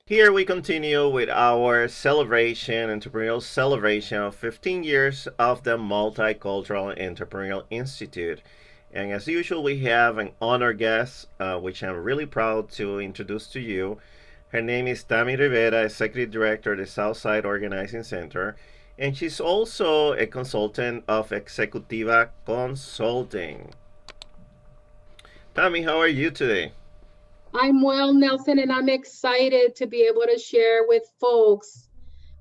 Here we continue with our celebration, entrepreneurial celebration of 15 years of the Multicultural Entrepreneurial Institute. And as usual, we have an honor guest, which I'm really proud to introduce to you. Her name is Tammy Rivera, Executive Director of the Southside Organizing Center, and she's also a consultant of Executiva Consulting. Tammy, how are you today? I'm well, Nelson, and I'm excited to be able to share with folks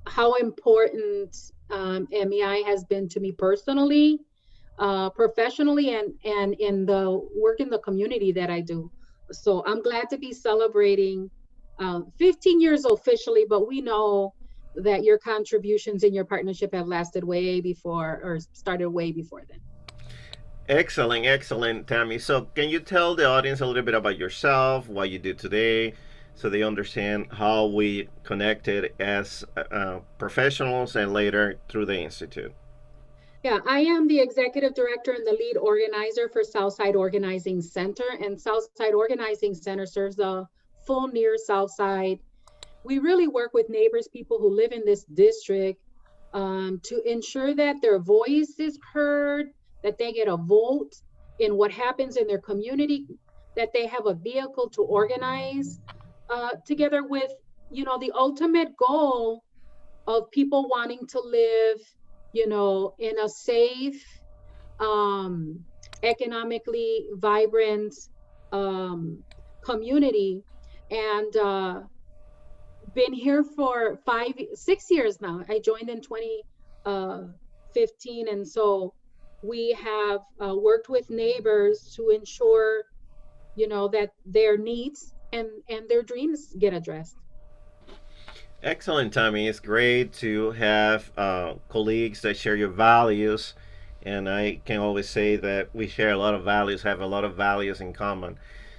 how important MEI has been to me personally, professionally, and in the work in the community that I do. So I'm glad to be celebrating 15 years officially, but we know that your contributions and your partnership have lasted way before or started way before then. Excellent, excellent, Tammy. So, can you tell the audience a little bit about yourself, what you do today, so they understand how we connected as professionals and later through the institute? Yeah, I am the executive director and the lead organizer for Southside Organizing Center, and Southside Organizing Center serves the full near South Side. We really work with neighbors, people who live in this district, to ensure that their voice is heard, that they get a vote in what happens in their community, that they have a vehicle to organize together with, the ultimate goal of people wanting to live, in a safe, um, economically vibrant um, community. And been here for 6 years now. I joined in 2015. And so we have worked with neighbors to ensure, that their needs and their dreams get addressed. Excellent, Tammy. It's great to have colleagues that share your values. And I can always say that we share a lot of values, have a lot of values in common.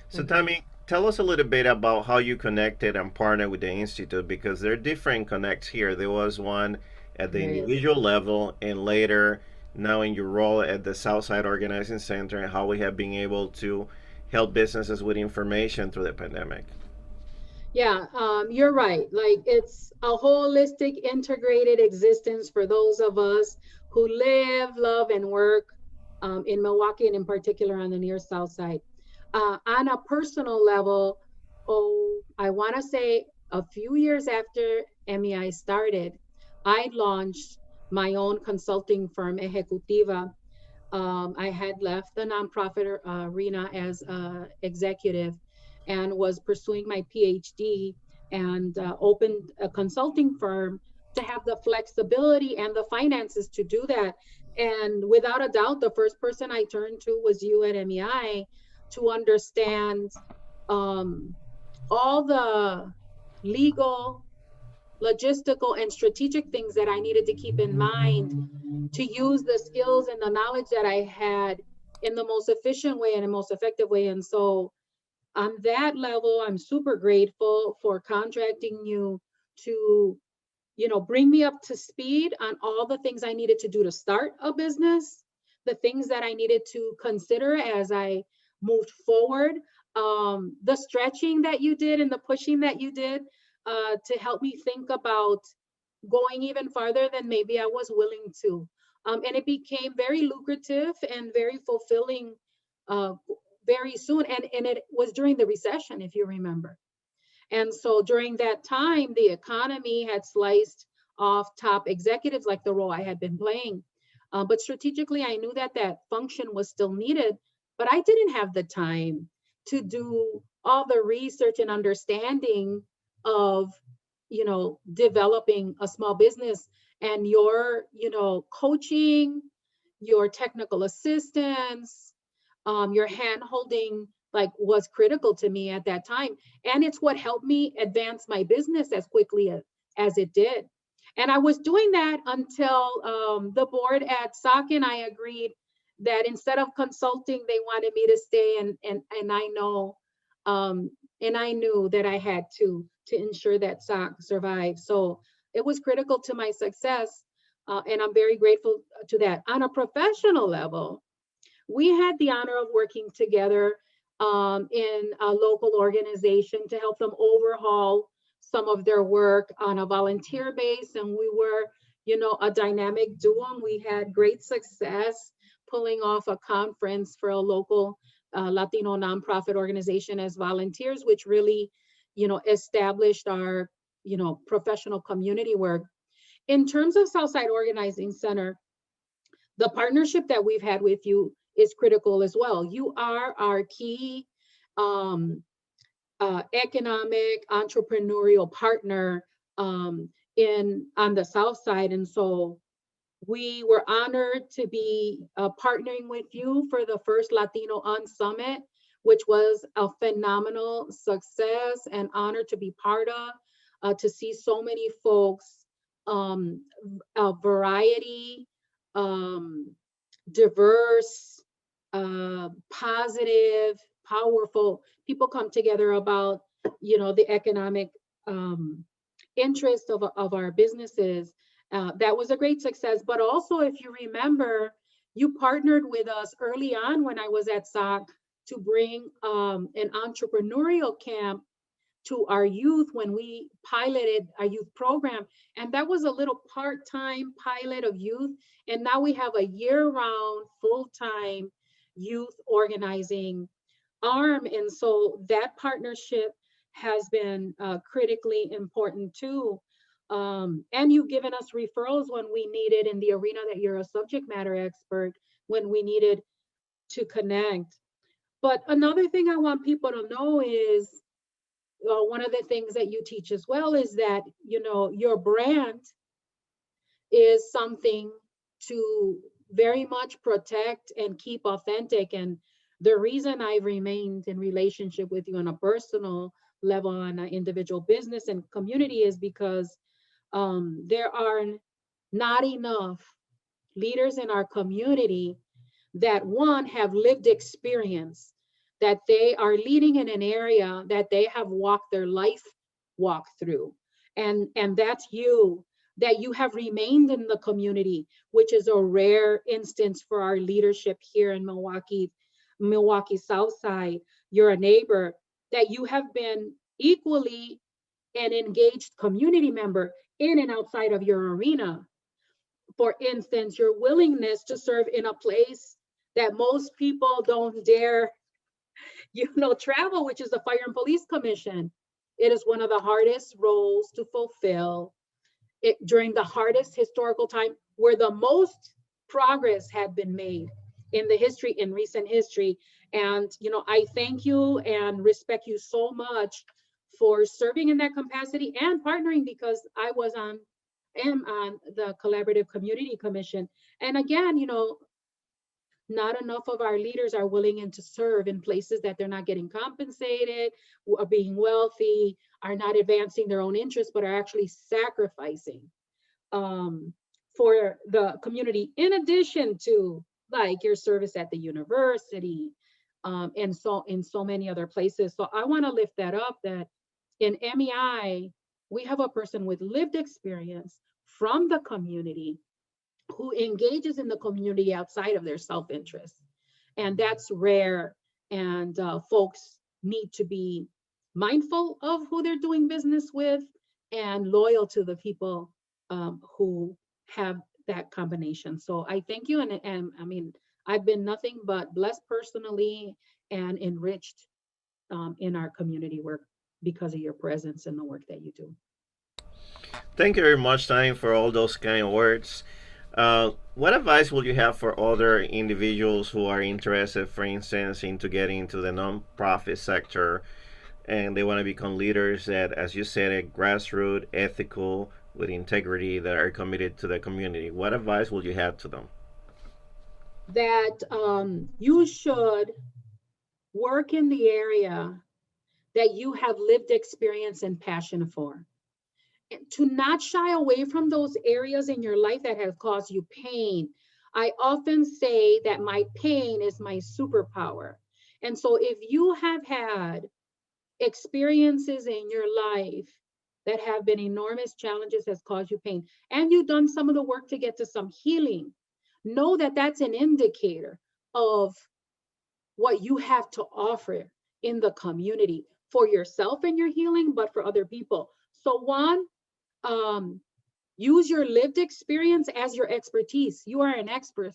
So, Mhm. Tammy, tell us a little bit about how you connected and partnered with the Institute because there are different connects here. There was one at the There is. individual level, and later, now in your role at the Southside Organizing Center, and how we have been able to help businesses with information through the pandemic. Yeah, you're right. Like it's a holistic, integrated existence for those of us who live, love, and work in Milwaukee, and in particular on the near South Side. On a personal level, oh, I want to say a few years after MEI started, I launched my own consulting firm, Ejecutiva. I had left the nonprofit arena as executive and was pursuing my PhD and opened a consulting firm to have the flexibility and the finances to do that. And without a doubt, the first person I turned to was you at MEI to understand um, all the legal, logistical, and strategic things that I needed to keep in mind to use the skills and the knowledge that I had in the most efficient way and the most effective way. And so on that level, I'm super grateful for contracting you to, bring me up to speed on all the things I needed to do to start a business, the things that I needed to consider as I moved forward, the stretching that you did and the pushing that you did to help me think about going even farther than maybe I was willing to. And it became very lucrative and very fulfilling uh, very soon. And it was during the recession, if you remember. And so during that time, the economy had sliced off top executives like the role I had been playing. But strategically, I knew that that function was still needed, but I didn't have the time to do all the research and understanding of, developing a small business and your, coaching, your technical assistance, your hand holding like was critical to me at that time, and it's what helped me advance my business as quickly as it did. And I was doing that until the board at SOC and I agreed that instead of consulting, they wanted me to stay, and I know um, and I knew that I had to ensure that SOC survived. So it was critical to my success, and I'm very grateful to that. On a professional level, we had the honor of working together in a local organization to help them overhaul some of their work on a volunteer base, and we were, a dynamic duo. And we had great success pulling off a conference for a local Latino nonprofit organization as volunteers, which really, established our, professional community work. In terms of Southside Organizing Center, the partnership that we've had with you is critical as well. You are our key um, economic entrepreneurial partner in on the South Side, and so we were honored to be partnering with you for the first Latino On Summit, which was a phenomenal success and honor to be part of, to see so many folks, a variety, um, diverse, positive, powerful people come together about, the economic um, interest of our businesses. That was a great success. But also, if you remember, you partnered with us early on when I was at SOC to bring an entrepreneurial camp to our youth when we piloted our youth program. And that was a little part-time pilot of youth. And now we have a year-round, full-time youth organizing arm. And so that partnership has been critically important too. And you've given us referrals when we needed in the arena that you're a subject matter expert, when we needed to connect. But another thing I want people to know is one of the things that you teach as well is that, your brand is something to very much protect and keep authentic. And the reason I've remained in relationship with you on a personal level, on an individual business and community, is because there are not enough leaders in our community that, one, have lived experience, that they are leading in an area that they have walked their life walk through. And that's you, that you have remained in the community, which is a rare instance for our leadership here in Milwaukee South Side. You're a neighbor, that you have been equally an engaged community member in and outside of your arena. For instance, your willingness to serve in a place that most people don't dare, travel, which is the Fire and Police Commission. It is one of the hardest roles to fulfill during the hardest historical time where the most progress had been made in recent history. And, I thank you and respect you so much for serving in that capacity and partnering, because I am on the Collaborative Community Commission. And again, not enough of our leaders are willing to serve in places that they're not getting compensated, are being wealthy, are not advancing their own interests, but are actually sacrificing um, for the community, in addition to like your service at the university, and so in so many other places. So I want to lift that up, that in MEI, we have a person with lived experience from the community who engages in the community outside of their self-interest. And that's rare. And folks need to be mindful of who they're doing business with and loyal to the people who have that combination. So I thank you. And I mean, I've been nothing but blessed personally and enriched in our community work because of your presence and the work that you do. Thank you very much, Tammy, for all those kind words. What advice would you have for other individuals who are interested, for instance, into getting into the nonprofit sector and they want to become leaders that, as you said, are grassroots, ethical, with integrity, that are committed to the community? What advice would you have to them? That you should work in the area that you have lived experience and passion for. And to not shy away from those areas in your life that have caused you pain. I often say that my pain is my superpower. And so if you have had experiences in your life that have been enormous challenges, has caused you pain, and you've done some of the work to get to some healing, know that that's an indicator of what you have to offer in the community for yourself and your healing, but for other people. So one, um, use your lived experience as your expertise. You are an expert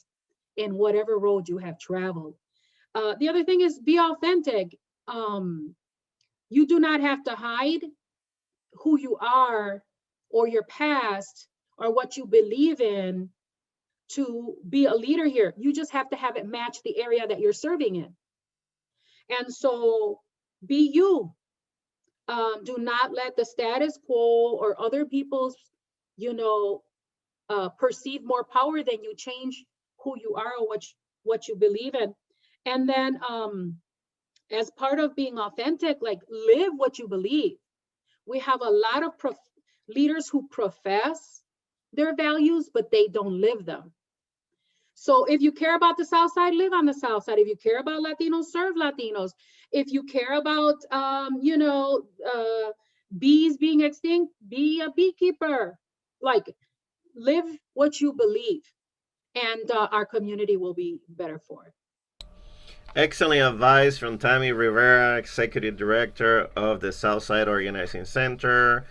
in whatever road you have traveled. The other thing is be authentic. Um, you do not have to hide who you are or your past or what you believe in to be a leader here. You just have to have it match the area that you're serving in. And so be you. Do not let the status quo or other people's, you know, perceive more power than you. Change who you are or what you believe in. And then as part of being authentic, like live what you believe. We have a lot of leaders who profess their values, but they don't live them. So if you care about the South Side, live on the South Side. If you care about Latinos, serve Latinos. If you care about, bees being extinct, be a beekeeper. Like, live what you believe, and our community will be better for it. Excellent advice from Tammy Rivera, Executive Director of the Southside Organizing Center,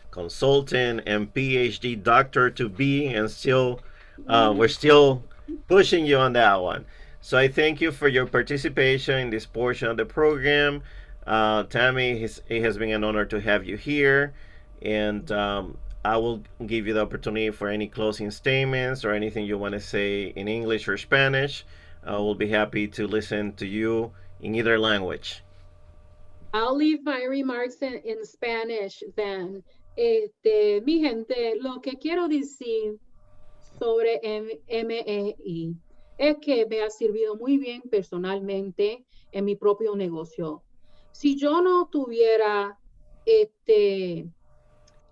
consultant and PhD doctor to be, and still, we're still pushing you on that one. So I thank you for your participation in this portion of the program. Tammy, it has been an honor to have you here, and I will give you the opportunity for any closing statements or anything you want to say in English or Spanish. We'll be happy to listen to you in either language. I'll leave my remarks in Spanish then. Mi gente, lo que quiero decir sobre MEI es que me ha servido muy bien personalmente en mi propio negocio. Si yo no tuviera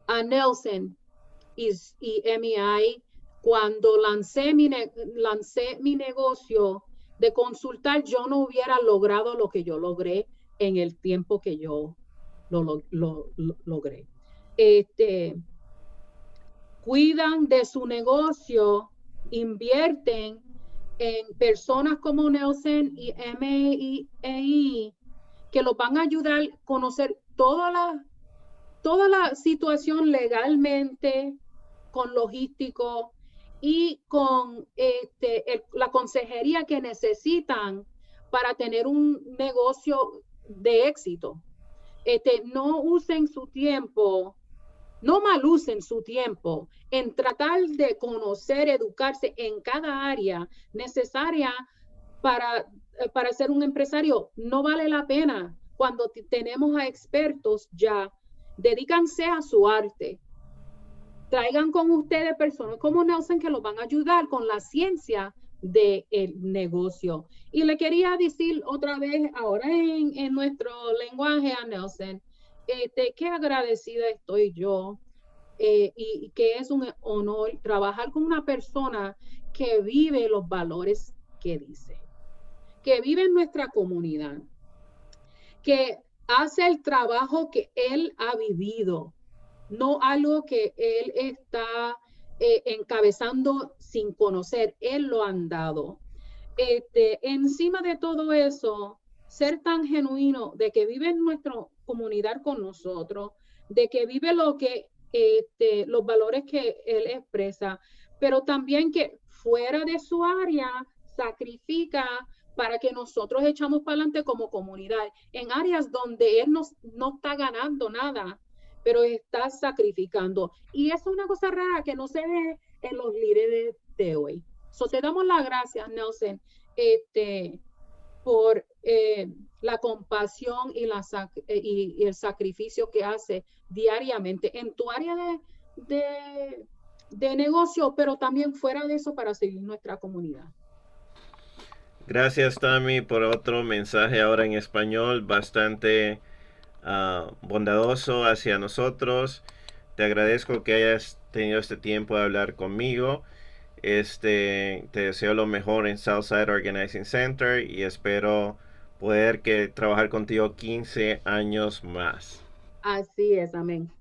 a Nelson y MEI, cuando lancé mi negocio de consultar, yo no hubiera logrado lo que yo logré en el tiempo que yo lo logré. Cuidan de su negocio, invierten en personas como Nelson y MEI que los van a ayudar a conocer toda la situación legalmente, con logístico y con la consejería que necesitan para tener un negocio de éxito. No usen su tiempo, no malucen su tiempo en tratar de conocer, educarse en cada área necesaria para ser un empresario. No vale la pena cuando tenemos a expertos ya. Dedícanse a su arte. Traigan con ustedes personas como Nelson que los van a ayudar con la ciencia del negocio. Y le quería decir otra vez, ahora en nuestro lenguaje a Nelson, qué agradecida estoy yo y que es un honor trabajar con una persona que vive los valores que dice, que vive en nuestra comunidad, que hace el trabajo que él ha vivido, no algo que él está encabezando sin conocer, él lo han dado. Encima de todo eso, ser tan genuino de que vive en nuestra comunidad con nosotros, de que vive los valores que él expresa, pero también que fuera de su área sacrifica para que nosotros echamos para adelante como comunidad, en áreas donde él no está ganando nada, pero está sacrificando. Y eso es una cosa rara que no se ve en los líderes de hoy. Te damos las gracias, Nelson, por la compasión y el sacrificio que hace diariamente en tu área de negocio, pero también fuera de eso para seguir nuestra comunidad. Gracias, Tammy, por otro mensaje ahora en español bastante bondadoso hacia nosotros. Te agradezco que hayas tenido este tiempo de hablar conmigo. Te deseo lo mejor en Southside Organizing Center y espero poder trabajar contigo 15 años más. Así es, amén.